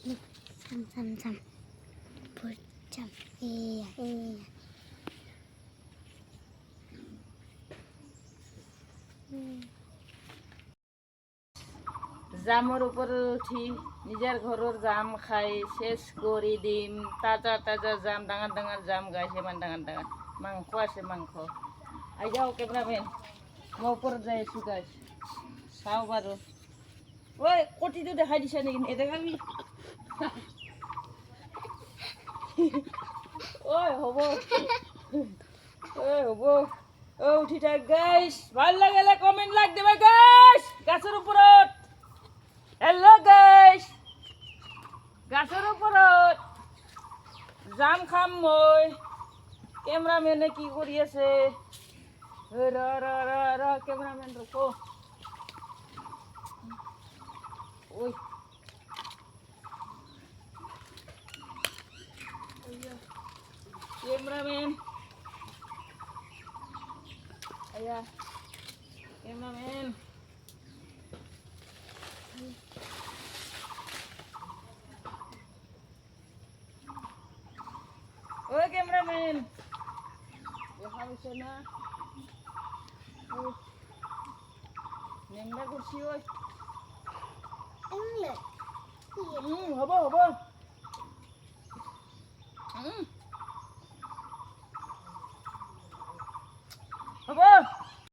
Sam. Pucam. Iya. জামৰ ওপৰত উঠি নিজৰ ঘৰৰ জাম খাই শেষ কৰি দিম। তাজা তাজা জাম, ডাঙৰ ডাঙৰ জাম গাইছে, ইমান ডাঙৰ ডাঙৰ। মাংস আছে, মাংস। আহি যাওঁ কেমেৰামেন, মই ওপৰত যাই আছোঁ গাইছ, চাওঁ বাৰু। ঐ কটিটো দেখাই দিছে নেকি? নেদেখাবি। ঐ হ'ব, হ'ব। উঠি থাক গাইছ, ভাল লাগিলে কমেণ্ট লাইক দিবা গাইছ। গাছৰ ওপৰত হেল্ল' গাইছ, গাছৰ ওপৰত জাম খাম মই। কেমেৰামেনে কি কৰি আছে? ৰ কেমেৰামেন ৰখ। ঐ কেমেৰামেন, আয়া কেমেৰামেন। ঐ কেমেৰামেন, দেখা পাইছে না? নেংৰা কৰছি ঐ। হ'ব।